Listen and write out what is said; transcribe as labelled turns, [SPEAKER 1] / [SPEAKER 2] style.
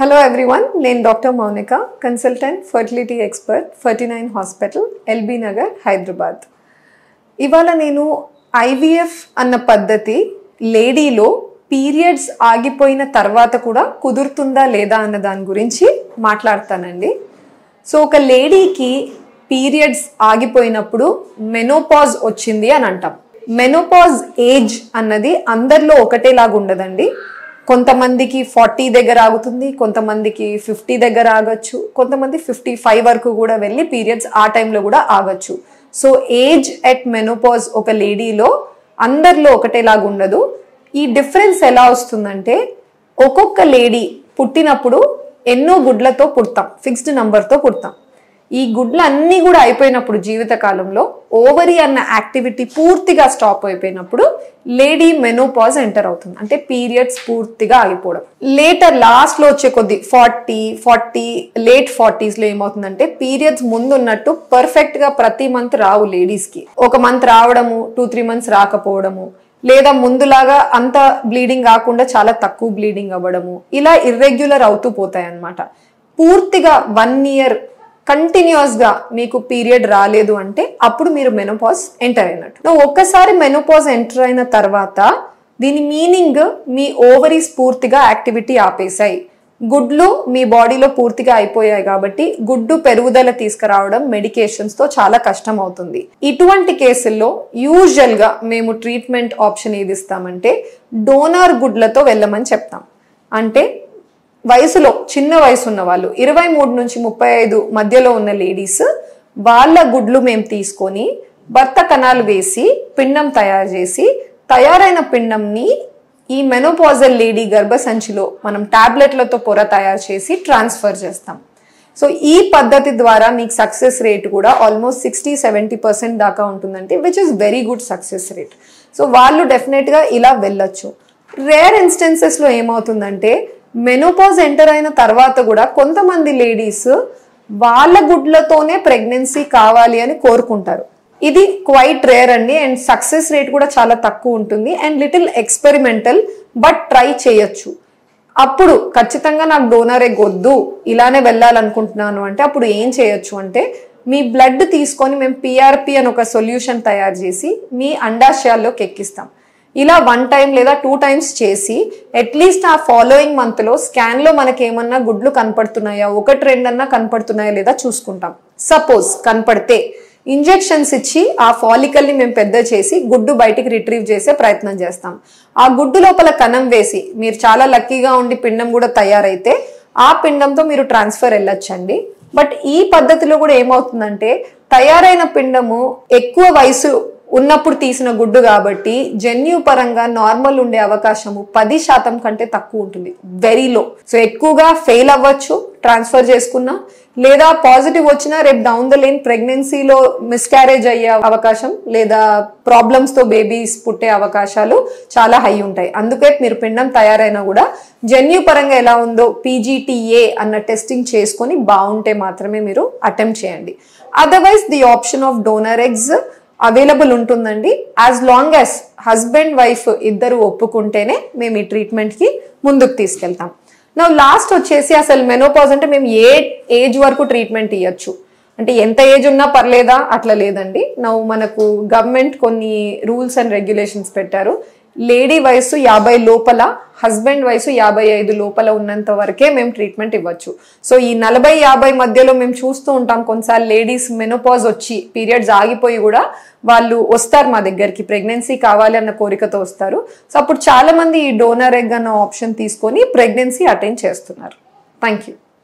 [SPEAKER 1] Hello everyone, నేను doctor Mounika, consultant fertility expert 49 hospital LB Nagar Hyderabad. ఇవాళ నేను ఐవీఎఫ్ అన్న పద్ధతి లేడీలో పీరియడ్స్ ఆగిపోయిన తర్వాత కూడా కుదురుతుందా లేదా అన్న దాని గురించి మాట్లాడతానండి. సో ఒక లేడీకి పీరియడ్స్ ఆగిపోయినప్పుడు మెనోపాజ్ వచ్చింది అని అంటాం. మెనోపాజ్ ఏజ్ అన్నది అందరిలో ఒకటేలాగా ఉండదండి. కొంతమందికి 40 దగ్గర ఆగుతుంది, కొంతమందికి 50 దగ్గర ఆగచ్చు, కొంతమంది 55 వరకు కూడా వెళ్ళి పీరియడ్స్ ఆ టైంలో కూడా ఆగచ్చు. సో ఏజ్ ఎట్ మెనోపాజ్ ఒక లేడీలో అందరిలో ఒకటేలాగా ఉండదు. ఈ డిఫరెన్స్ ఎలా వస్తుందంటే, ఒక్కొక్క లేడీ పుట్టినప్పుడు ఎన్నో గుడ్లతో పుడతాం, ఫిక్స్డ్ నంబర్తో పుడతాం. ఈ గుడ్లు అన్నీ కూడా అయిపోయినప్పుడు జీవితకాలంలో ఓవరీ అన్న యాక్టివిటీ పూర్తిగా స్టాప్ అయిపోయినప్పుడు లేడీ మెనోపాజ్ ఎంటర్ అవుతుంది. అంటే పీరియడ్స్ పూర్తిగా ఆగిపోవడం. లేటర్ లాస్ట్లో వచ్చే కొద్ది 40 లేట్ 40sలో ఏమవుతుందంటే పీరియడ్స్ ముందు ఉన్నట్టు పర్ఫెక్ట్గా ప్రతి మంత్ రావు లేడీస్కి. ఒక మంత్ రావడము, 2-3 మంత్స్ రాకపోవడము, లేదా ముందులాగా అంత బ్లీడింగ్ కాకుండా చాలా తక్కువ బ్లీడింగ్ అవ్వడము, ఇలా ఇర్రెగ్యులర్ అవుతూ పోతాయి అన్నమాట. పూర్తిగా 1 year కంటిన్యూస్ గా మీకు పీరియడ్ రాలేదు అంటే అప్పుడు మీరు మెనోపాజ్ ఎంటర్ అయినట్టు. ఒక్కసారి మెనోపాజ్ ఎంటర్ అయిన తర్వాత దీని మీనింగ్ మీ ఓవరీస్ పూర్తిగా యాక్టివిటీ ఆపేశాయి, గుడ్లు మీ బాడీలో పూర్తిగా అయిపోయాయి కాబట్టి గుడ్డు పెరుగుదల తీసుకురావడం మెడికేషన్స్ తో చాలా కష్టం అవుతుంది. ఇటువంటి కేసుల్లో యూజువల్ గా మేము ట్రీట్మెంట్ ఆప్షన్ ఏది ఇస్తామంటే డోనార్ గుడ్లతో వెళ్ళమని చెప్తాం. అంటే వయసులో చిన్న వయసు ఉన్న వాళ్ళు 23 నుంచి 35 మధ్యలో ఉన్న లేడీస్, వాళ్ళ గుడ్లు మేము తీసుకొని భర్త కణాలు వేసి పిండం తయారు చేసి, తయారైన పిండంని ఈ మెనోపాజల్ లేడీ గర్భసంచిలో మనం టాబ్లెట్లతో పొర తయారు చేసి ట్రాన్స్ఫర్ చేస్తాం. సో ఈ పద్ధతి ద్వారా మీకు సక్సెస్ రేట్ కూడా ఆల్మోస్ట్ 60-70% దాకా ఉంటుందంటే, which is very good success rate. So వాళ్ళు డెఫినెట్గా ఇలా వెళ్ళొచ్చు. రేర్ ఇన్స్టెన్సెస్లో ఏమవుతుందంటే మెనోపాజ్ ఎంటర్ అయిన తర్వాత కూడా కొంతమంది లేడీస్ వాళ్ళ గుడ్లతోనే ప్రెగ్నెన్సీ కావాలి అని కోరుకుంటారు. ఇది క్వైట్ రేర్ అండి, అండ్ సక్సెస్ రేట్ కూడా చాలా తక్కువ ఉంటుంది, and little experimental, but try చేయొచ్చు. అప్పుడు ఖచ్చితంగా నాకు డోనర్ ఎగ్ వద్దు, ఇలానే వెళ్ళాలనుకుంటున్నాను అంటే అప్పుడు ఏం చేయొచ్చు అంటే, మీ బ్లడ్ తీసుకొని మేము పిఆర్పి అని ఒక సొల్యూషన్ తయారు చేసి మీ అండాశయాల్లోకి ఎక్కిస్తాం. ఇలా 1 time లేదా 2 times చేసి అట్లీస్ట్ ఆ ఫాలోయింగ్ మంత్లో స్కాన్లో మనకి ఏమన్నా గుడ్లు కనపడుతున్నాయా, 1-2 అన్నా కనపడుతున్నాయా లేదా చూసుకుంటాం. సపోజ్ కనపడితే ఇంజెక్షన్స్ ఇచ్చి ఆ ఫాలికల్ని మేము పెద్ద చేసి గుడ్డు బయటికి రిట్రీవ్ చేసే ప్రయత్నం చేస్తాం. ఆ గుడ్డు లోపల కణం వేసి మీరు చాలా లక్కీగా ఉండి పిండం కూడా తయారైతే ఆ పిండంతో మీరు ట్రాన్స్ఫర్ వెళ్ళొచ్చండి. బట్ ఈ పద్ధతిలో కూడా ఏమవుతుందంటే తయారైన పిండము ఎక్కువ వయసు ఉన్నప్పుడు తీసిన గుడ్డు కాబట్టి జన్యు పరంగా నార్మల్ ఉండే అవకాశము 10% కంటే తక్కువ ఉంటుంది, వెరీ లో. సో ఎక్కువగా ఫెయిల్ అవ్వచ్చు ట్రాన్స్ఫర్ చేసుకున్నా, లేదా పాజిటివ్ వచ్చినా రేపు డౌన్ ద లైన్ ప్రెగ్నెన్సీలో మిస్క్యారేజ్ అయ్యే అవకాశం లేదా ప్రాబ్లమ్స్ తో బేబీస్ పుట్టే అవకాశాలు చాలా హై ఉంటాయి. అందుకే మీరు పిండం తయారైనా కూడా జన్యు పరంగా ఎలా ఉందో PGTA అన్న టెస్టింగ్ చేసుకొని బాగుంటే మాత్రమే మీరు అటెంప్ట్ చేయండి. Otherwise the option of donor eggs available ఉంటుందండి. As long as husband wife ఇద్దరు ఒప్పుకుంటేనే మేము ఈ ట్రీట్మెంట్కి ముందుకు తీసుకెళ్తాం. నా లాస్ట్ వచ్చేసి అసలు మెనోపాజ్ అంటే మేము ఏ ఏజ్ వరకు ట్రీట్మెంట్ ఇవ్వచ్చు అంటే ఎంత ఏజ్ ఉన్నా పర్లేదా అట్లా లేదండి. మనకు గవర్నమెంట్ కొన్ని రూల్స్ అండ్ రెగ్యులేషన్స్ పెట్టారు. లేడీ వయసు 50 లోపల, హస్బెండ్ వయసు 55 లోపల ఉన్నంత వరకే మేము ట్రీట్మెంట్ ఇవ్వచ్చు. సో ఈ 40-50 మధ్యలో మేము చూస్తూ ఉంటాం కొన్నిసార్లు లేడీస్ మెనోపాజ్ వచ్చి పీరియడ్స్ ఆగిపోయి కూడా వాళ్ళు వస్తారు మా దగ్గరికి, ప్రెగ్నెన్సీ కావాలి అన్న కోరికతో వస్తారు. సో అప్పుడు చాలా మంది ఈ డోనర్ ఎగ్ అన్న ఆప్షన్ తీసుకొని ప్రెగ్నెన్సీ అటెండ్ చేస్తున్నారు. Thank you.